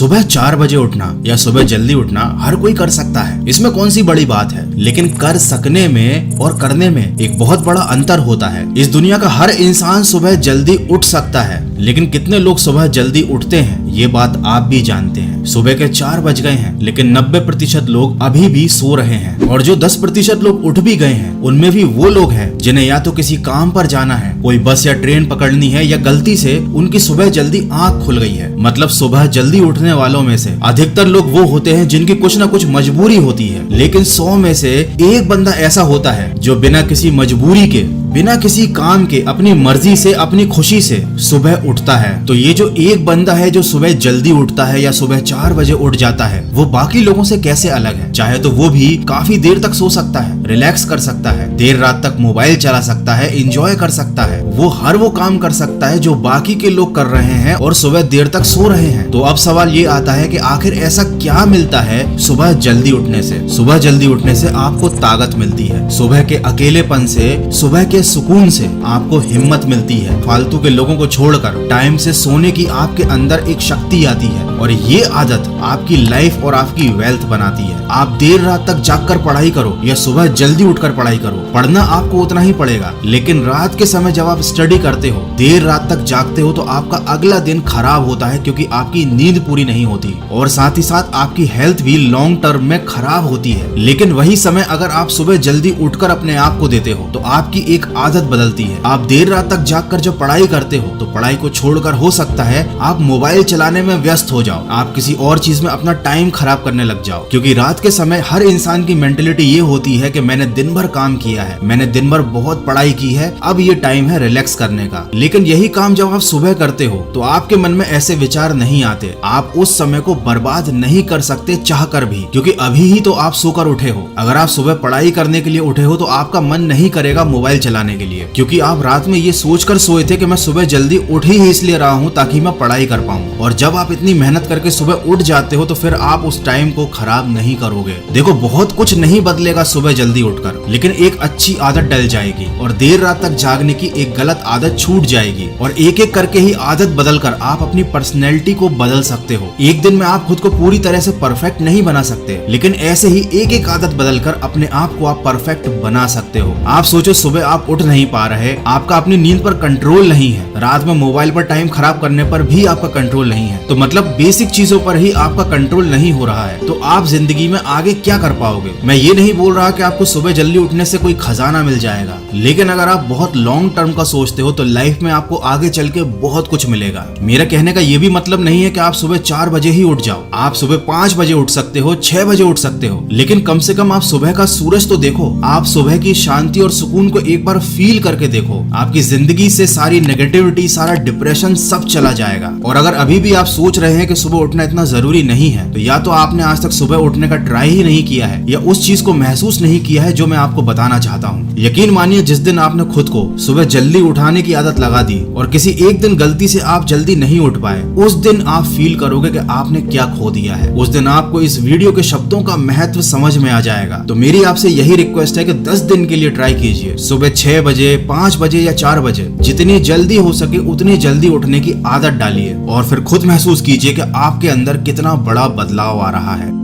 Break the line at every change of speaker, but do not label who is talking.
सुबह 4 बजे उठना या सुबह जल्दी उठना हर कोई कर सकता है, इसमें कौन सी बड़ी बात है। लेकिन कर सकने में और करने में एक बहुत बड़ा अंतर होता है। इस दुनिया का हर इंसान सुबह जल्दी उठ सकता है, लेकिन कितने लोग सुबह जल्दी उठते हैं ये बात आप भी जानते हैं। सुबह के 4 बज गए हैं, लेकिन 90% लोग अभी भी सो रहे हैं, और जो 10% लोग उठ भी गए हैं उनमें भी वो लोग हैं जिन्हें या तो किसी काम पर जाना है, कोई बस या ट्रेन पकड़नी है, या गलती से उनकी सुबह जल्दी आंख खुल गई है। मतलब सुबह जल्दी उठने वालों में से अधिकतर लोग वो होते हैं जिनकी कुछ ना कुछ मजबूरी होती है, लेकिन 100 में से एक बंदा ऐसा होता है जो बिना किसी मजबूरी के, बिना किसी काम के, अपनी मर्जी से, अपनी खुशी से सुबह उठता है। तो ये जो एक बंदा है जो सुबह जल्दी उठता है या सुबह 4 बजे उठ जाता है, वो बाकी लोगों से कैसे अलग है। चाहे तो वो भी काफी देर तक सो सकता है, रिलैक्स कर सकता है, देर रात तक मोबाइल चला सकता है, एंजॉय कर सकता है, वो काम कर सकता है जो बाकी के लोग कर रहे हैं और सुबह देर तक सो रहे हैं। तो अब सवाल ये आता है कि आखिर ऐसा क्या मिलता है सुबह जल्दी उठने से। सुबह जल्दी उठने से आपको ताकत मिलती है, सुबह के अकेलेपन से, सुबह के सुकून से आपको हिम्मत मिलती है। फालतू के लोगों को छोड़कर टाइम से सोने की आपके अंदर एक शक्ति आती है, और ये आदत आपकी लाइफ और आपकी वेल्थ बनाती है। आप देर रात तक जागकर पढ़ाई करो या सुबह जल्दी उठकर पढ़ाई करो, पढ़ना आपको उतना ही पड़ेगा। लेकिन रात के समय जब आप स्टडी करते हो, देर रात तक जागते हो, तो आपका अगला दिन खराब होता है, क्योंकि आपकी नींद पूरी नहीं होती, और साथ ही साथ आपकी हेल्थ भी लॉन्ग टर्म में खराब होती है। लेकिन वही समय अगर आप सुबह जल्दी उठकर अपने आप को देते हो, तो आपकी एक आदत बदलती है। आप देर रात तक जागकर जब पढ़ाई करते हो, तो पढ़ाई को छोड़कर हो सकता है आप मोबाइल चलाने में व्यस्त हो जाओ, आप किसी और चीज में अपना टाइम खराब करने लग जाओ। क्योंकि रात के समय हर इंसान की मेंटेलिटी ये होती है कि मैंने दिन भर काम किया है, मैंने दिन भर बहुत पढ़ाई की है, अब ये टाइम है रिलैक्स करने का। लेकिन यही काम जब आप सुबह करते हो, तो आपके मन में ऐसे विचार नहीं आते। आप उस समय को बर्बाद नहीं कर सकते चाह कर भी, क्योंकि अभी ही तो आप सोकर उठे हो। अगर आप सुबह पढ़ाई करने के लिए उठे हो, तो आपका मन नहीं करेगा मोबाइल चलाने के लिए, क्योंकि आप रात में ये सोचकर सोए थे कि मैं सुबह जल्दी उठ ही इसलिए रहा हूँ ताकि मैं पढ़ाई कर पाऊँ। और जब आप इतनी मेहनत करके सुबह उठ जाते हो, तो फिर आप उस टाइम को खराब नहीं करोगे। देखो, बहुत कुछ नहीं बदलेगा सुबह जल्दी उठकर, लेकिन एक अच्छी आदत डल जाएगी, और देर रात तक जागने की एक गलत आदत छूट जाएगी, और एक एक करके ही आदत बदलकर आप अपनी पर्सनैलिटी को बदल सकते हो। एक दिन में आप खुद को पूरी तरह से परफेक्ट नहीं बना सकते, लेकिन ऐसे ही एक एक आदत बदलकर अपने आप को आप परफेक्ट बना सकते हो। आप सोचो, सुबह आप उठ नहीं पा रहे, आपका अपनी नींद पर कंट्रोल नहीं है, रात में मोबाइल पर टाइम खराब करने पर भी आपका कंट्रोल नहीं है, तो मतलब बेसिक चीजों पर ही आपका कंट्रोल नहीं हो रहा है, तो आप जिंदगी में आगे क्या कर पाओगे। मैं ये नहीं बोल रहा कि आपको सुबह जल्दी उठने से कोई खजाना मिल जाएगा, लेकिन अगर आप बहुत लॉन्ग टर्म का सोचते हो, तो लाइफ में आपको आगे चल के बहुत कुछ मिलेगा। मेरा कहने का ये भी मतलब नहीं है कि आप सुबह 4 बजे ही उठ जाओ, आप सुबह 5 बजे उठ सकते हो, 6 बजे उठ सकते हो, लेकिन कम से कम आप सुबह का सूरज तो देखो, आप सुबह की शांति और सुकून को एक बार फील करके देखो। आपकी जिंदगी से सारी नेगेटिविटी, सारा डिप्रेशन सब चला जाएगा। और अगर अभी भी आप सोच रहे हैं कि सुबह उठना इतना जरूरी नहीं है, तो या तो आपने आज तक सुबह उठने का ट्राई ही नहीं किया है, या उस चीज को महसूस नहीं किया है जो मैं आपको बताना चाहता हूँ। यकीन मानिए, जिस दिन आपने खुद को सुबह जल्दी उठाने की आदत लगा दी, और किसी एक दिन गलती से आप जल्दी नहीं उठ पाए, उस दिन आप फील करोगे कि आपने क्या खो दिया है। उस दिन आपको इस वीडियो के शब्दों का महत्व समझ में आ जाएगा। तो मेरी आपसे यही रिक्वेस्ट है कि 10 दिन के लिए ट्राई कीजिए, सुबह 6 बजे, 5 बजे या 4 बजे, जितनी जल्दी हो सके उतनी जल्दी उठने की आदत डालिए, और फिर खुद महसूस कीजिए कि आपके अंदर कितना बड़ा बदलाव आ रहा है।